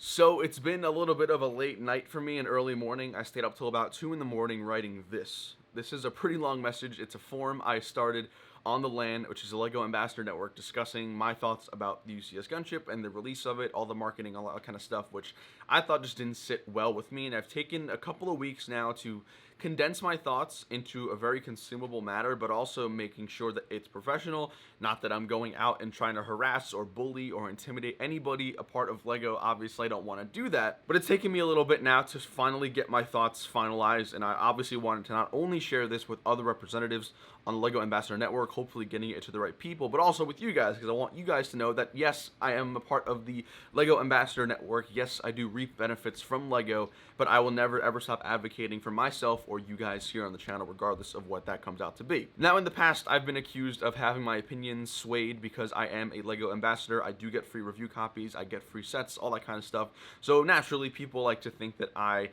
So it's been a little bit of a late night for me, an early morning. I stayed up till about 2 in the morning writing this. This is a pretty long message. It's a forum I started on the LAN, which is a LEGO Ambassador Network, discussing my thoughts about the UCS Gunship and the release of it, all the marketing, all that kind of stuff, which I thought just didn't sit well with me. And I've taken a couple of weeks now to condense my thoughts into a very consumable matter, but also making sure that it's professional. Not that I'm going out and trying to harass or bully or intimidate anybody a part of LEGO. Obviously, I don't want to do that, but it's taken me a little bit now to finally get my thoughts finalized, and I obviously wanted to not only share this with other representatives on the LEGO Ambassador Network, hopefully getting it to the right people, but also with you guys, because I want you guys to know that yes, I am a part of the LEGO Ambassador Network. Yes, I do reap benefits from LEGO, but I will never ever stop advocating for myself or you guys here on the channel, regardless of what that comes out to be. Now, in the past, I've been accused of having my opinions swayed because I am a LEGO ambassador. I do get free review copies, I get free sets, all that kind of stuff. So naturally, people like to think that I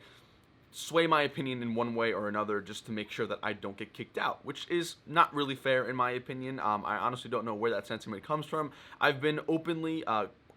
sway my opinion in one way or another just to make sure that I don't get kicked out, which is not really fair in my opinion. I honestly don't know where that sentiment comes from. I've been openly,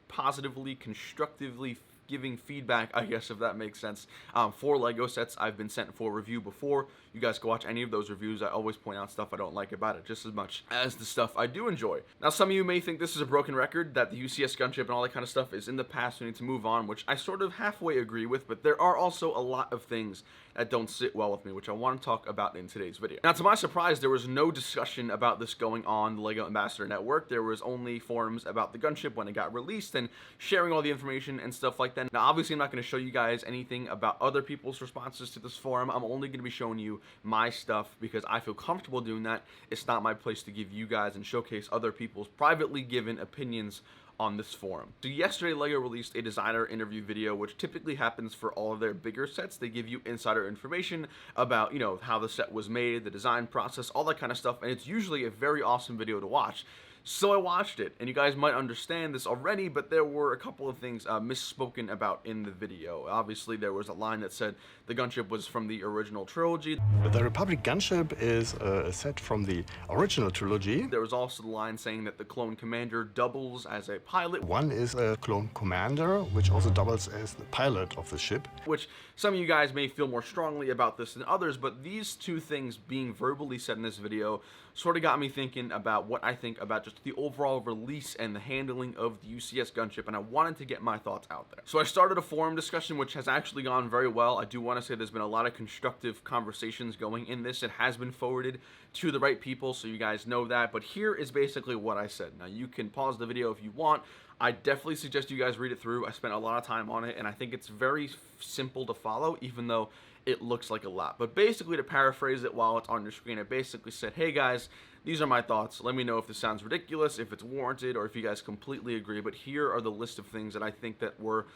positively, constructively giving feedback, I guess, if that makes sense, for LEGO sets I've been sent for review before. You guys can watch any of those reviews. I always point out stuff I don't like about it just as much as the stuff I do enjoy. Now, some of you may think this is a broken record, that the UCS Gunship and all that kind of stuff is in the past, we need to move on, which I sort of halfway agree with, but there are also a lot of things that don't sit well with me, which I want to talk about in today's video. Now, to my surprise, there was no discussion about this going on the LEGO Ambassador Network. There was only forums about the Gunship when it got released and sharing all the information and stuff like that. Now, obviously, I'm not going to show you guys anything about other people's responses to this forum. I'm only going to be showing you my stuff because I feel comfortable doing that. It's not my place to give you guys and showcase other people's privately given opinions on this forum. So yesterday, LEGO released a designer interview video, which typically happens for all of their bigger sets. They give you insider information about, how the set was made, the design process, all that kind of stuff, and it's usually a very awesome video to watch. So I watched it, and you guys might understand this already, but there were a couple of things misspoken about in the video. Obviously, there was a line that said the gunship was from the original trilogy. The Republic Gunship is a set from the original trilogy. There was also the line saying that the clone commander doubles as a pilot. One is a clone commander, which also doubles as the pilot of the ship. Which some of you guys may feel more strongly about this than others, but these two things being verbally said in this video sort of got me thinking about what I think about just the overall release and the handling of the UCS Gunship, and I wanted to get my thoughts out there. So I started a forum discussion, which has actually gone very well. I do want to say there's been a lot of constructive conversations going in this. It has been forwarded to the right people, so you guys know that. But here is basically what I said. Now, you can pause the video if you want. I definitely suggest you guys read it through. I spent a lot of time on it, and I think it's very simple to follow, even though it looks like a lot. But basically, to paraphrase it while it's on your screen, I basically said, hey guys, these are my thoughts. Let me know if this sounds ridiculous, if it's warranted, or if you guys completely agree. But here are the list of things that I think that were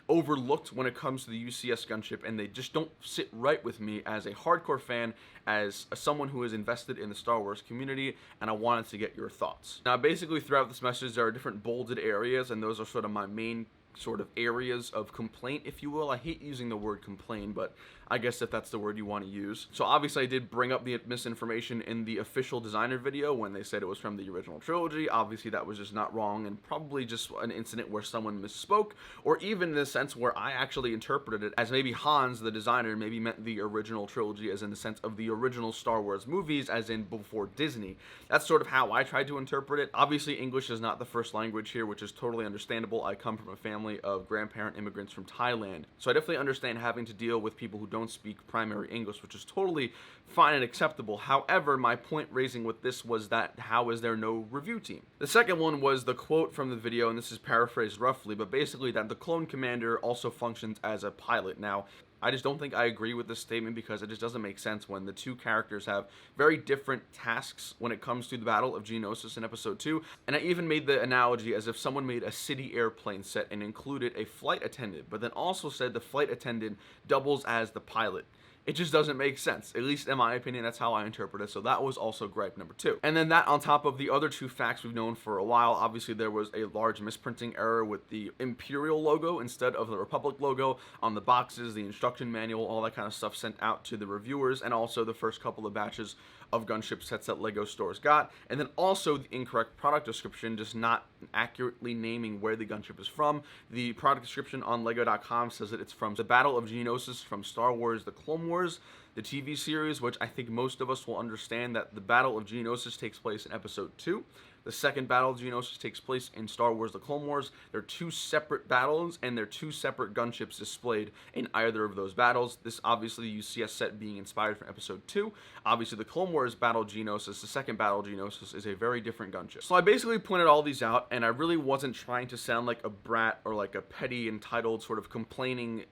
overlooked when it comes to the UCS Gunship, and they just don't sit right with me as a hardcore fan, as someone who is invested in the Star Wars community, and I wanted to get your thoughts. Now, basically, throughout this message, there are different bolded areas, and those are sort of my main sort of areas of complaint, if you will. I hate using the word complain, but I guess if that's the word you want to use. So obviously I did bring up the misinformation in the official designer video when they said it was from the original trilogy. Obviously that was just not wrong, and probably just an incident where someone misspoke, or even in the sense where I actually interpreted it as maybe Hans, the designer, maybe meant the original trilogy as in the sense of the original Star Wars movies, as in before Disney. That's sort of how I tried to interpret it. Obviously English is not the first language here, which is totally understandable. I come from a family of grandparent immigrants from Thailand, so I definitely understand having to deal with people who don't speak primary English, which is totally fine and acceptable. However, my point raising with this was that how is there no review team? The second one was the quote from the video, and this is paraphrased roughly, but basically that the clone commander also functions as a pilot. Now, I just don't think I agree with this statement because it just doesn't make sense when the two characters have very different tasks when it comes to the Battle of Geonosis in Episode 2. And I even made the analogy as if someone made a city airplane set and included a flight attendant, but then also said the flight attendant doubles as the pilot. It just doesn't make sense. At least in my opinion, that's how I interpret it. So that was also gripe number 2. And then that on top of the other 2 facts we've known for a while, obviously there was a large misprinting error with the Imperial logo instead of the Republic logo on the boxes, the instruction manual, all that kind of stuff sent out to the reviewers, and also the first couple of batches of gunship sets that LEGO stores got. And then also the incorrect product description, just not accurately naming where the gunship is from. The product description on lego.com says that it's from the Battle of Geonosis from Star Wars The Clone Wars, the TV series, which I think most of us will understand that the Battle of Geonosis takes place in episode 2. The second Battle of Geonosis takes place in Star Wars The Clone Wars. They're 2 separate battles, and they're 2 separate gunships displayed in either of those battles. This obviously UCS set being inspired from episode 2. Obviously the Clone Wars Battle of Geonosis, the second Battle of Geonosis, is a very different gunship. So I basically pointed all these out, and I really wasn't trying to sound like a brat or like a petty, entitled, sort of complaining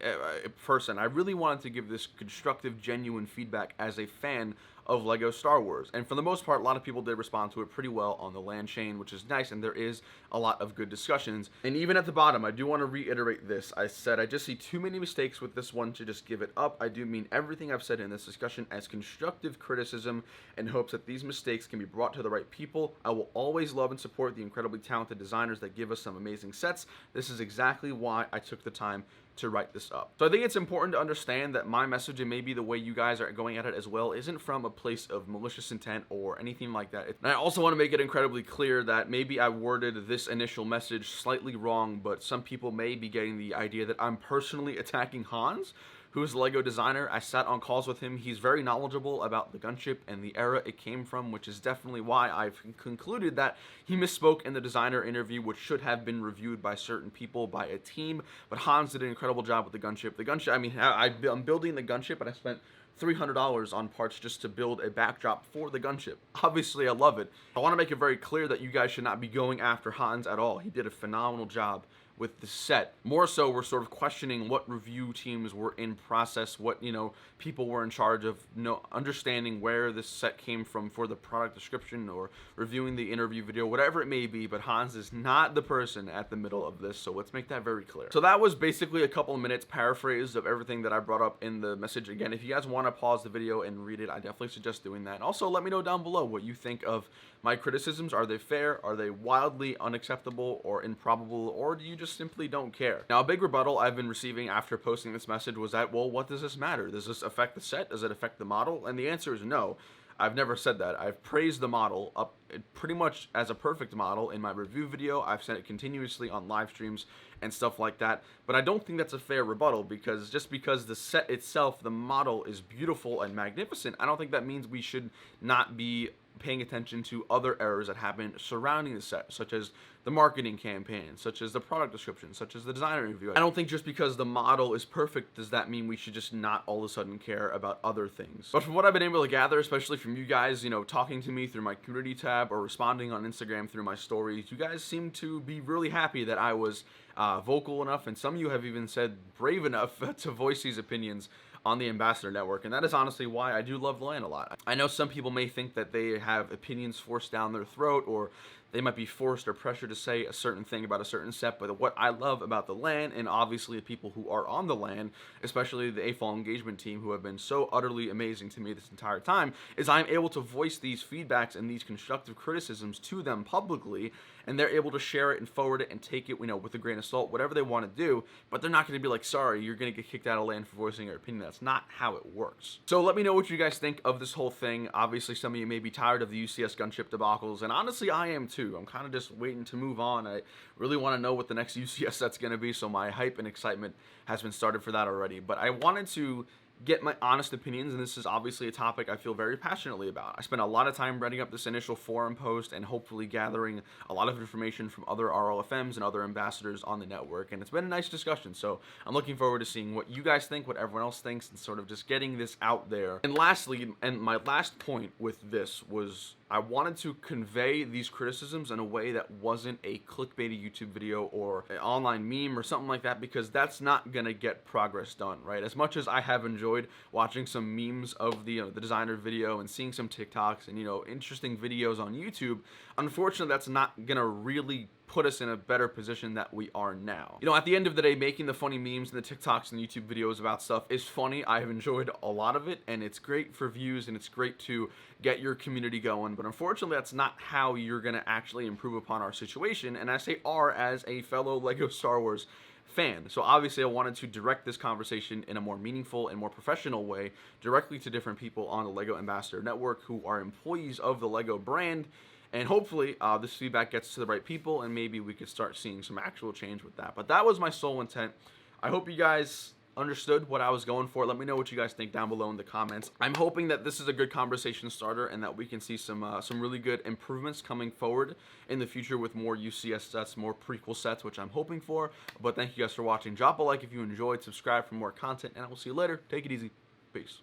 person. I really wanted to give this constructive, genuine feedback as a fan of LEGO Star Wars. And for the most part, a lot of people did respond to it pretty well on the LAN chain, which is nice, and there is a lot of good discussions. And even at the bottom, I do want to reiterate this. I said I just see too many mistakes with this one to just give it up. I do mean everything I've said in this discussion as constructive criticism in hopes that these mistakes can be brought to the right people. I will always love and support the incredibly talented designers that give us some amazing sets. This is exactly why I took the time to write this up. So I think it's important to understand that my message, and maybe the way you guys are going at it as well, isn't from a place of malicious intent or anything like that. And I also want to make it incredibly clear that maybe I worded this initial message slightly wrong, but some people may be getting the idea that I'm personally attacking Hans, who's the LEGO designer. I sat on calls with him. He's very knowledgeable about the gunship and the era it came from, which is definitely why I've concluded that he misspoke in the designer interview, which should have been reviewed by certain people, by a team. But Hans did an incredible job with the gunship. The gunship, I mean, I'm building the gunship, and I spent $300 on parts just to build a backdrop for the gunship. Obviously, I love it. I want to make it very clear that you guys should not be going after Hans at all. He did a phenomenal job with the set. More so, we're sort of questioning what review teams were in process, what, people were in charge of, understanding where this set came from for the product description or reviewing the interview video, whatever it may be. But Hans is not the person at the middle of this, so let's make that very clear. So that was basically a couple of minutes paraphrase of everything that I brought up in the message. Again, if you guys want to pause the video and read it, I definitely suggest doing that. And also, let me know down below what you think of my criticisms. Are they fair? Are they wildly unacceptable or improbable? Or do you just simply don't care? Now, a big rebuttal I've been receiving after posting this message was that, well, what does this matter? Does this affect the set? Does it affect the model? And the answer is no. I've never said that. I've praised the model up pretty much as a perfect model in my review video. I've said it continuously on live streams and stuff like that. But I don't think that's a fair rebuttal, because just because the set itself, the model, is beautiful and magnificent, I don't think that means we should not be paying attention to other errors that happen surrounding the set, such as the marketing campaign, such as the product description, such as the designer review. I don't think just because the model is perfect does that mean we should just not all of a sudden care about other things. But from what I've been able to gather, especially from you guys, talking to me through my community tab or responding on Instagram through my stories, you guys seem to be really happy that I was vocal enough, and some of you have even said brave enough to voice these opinions on the Ambassador Network, and that is honestly why I do love the LAN a lot. I know some people may think that they have opinions forced down their throat, or they might be forced or pressured to say a certain thing about a certain set, but what I love about the LAN, and obviously the people who are on the LAN, especially the AFOL engagement team, who have been so utterly amazing to me this entire time, is I'm able to voice these feedbacks and these constructive criticisms to them publicly, and they're able to share it and forward it and take it, with a grain of salt, whatever they want to do, but they're not going to be like, sorry, you're going to get kicked out of LAN for voicing your opinion. That's not how it works. So let me know what you guys think of this whole thing. Obviously, some of you may be tired of the UCS gunship debacles, and honestly, I am too. I'm kind of just waiting to move on. I really want to know what the next UCS set's going to be, so my hype and excitement has been started for that already. But I wanted to get my honest opinions, and this is obviously a topic I feel very passionately about. I spent a lot of time writing up this initial forum post and hopefully gathering a lot of information from other RLFMs and other ambassadors on the network, and it's been a nice discussion, so I'm looking forward to seeing what you guys think, what everyone else thinks, and sort of just getting this out there. And lastly, and my last point with this was, I wanted to convey these criticisms in a way that wasn't a clickbaity YouTube video or an online meme or something like that, because that's not gonna get progress done, right? As much as I have enjoyed watching some memes of the designer video and seeing some TikToks and interesting videos on YouTube, unfortunately that's not gonna really put us in a better position that we are now. You know, at the end of the day, making the funny memes and the TikToks and YouTube videos about stuff is funny. I have enjoyed a lot of it, and it's great for views, and it's great to get your community going, but unfortunately that's not how you're going to actually improve upon our situation, and I say "are" as a fellow LEGO Star Wars fan. So obviously I wanted to direct this conversation in a more meaningful and more professional way directly to different people on the LEGO Ambassador Network who are employees of the LEGO brand, and hopefully this feedback gets to the right people, and maybe we could start seeing some actual change with that. But that was my sole intent. I hope you guys understood what I was going for. Let me know what you guys think down below in the comments. I'm hoping that this is a good conversation starter and that we can see some really good improvements coming forward in the future with more UCS sets, more prequel sets, which I'm hoping for. But thank you guys for watching. Drop a like if you enjoyed, subscribe for more content, and I will see you later. Take it easy. Peace.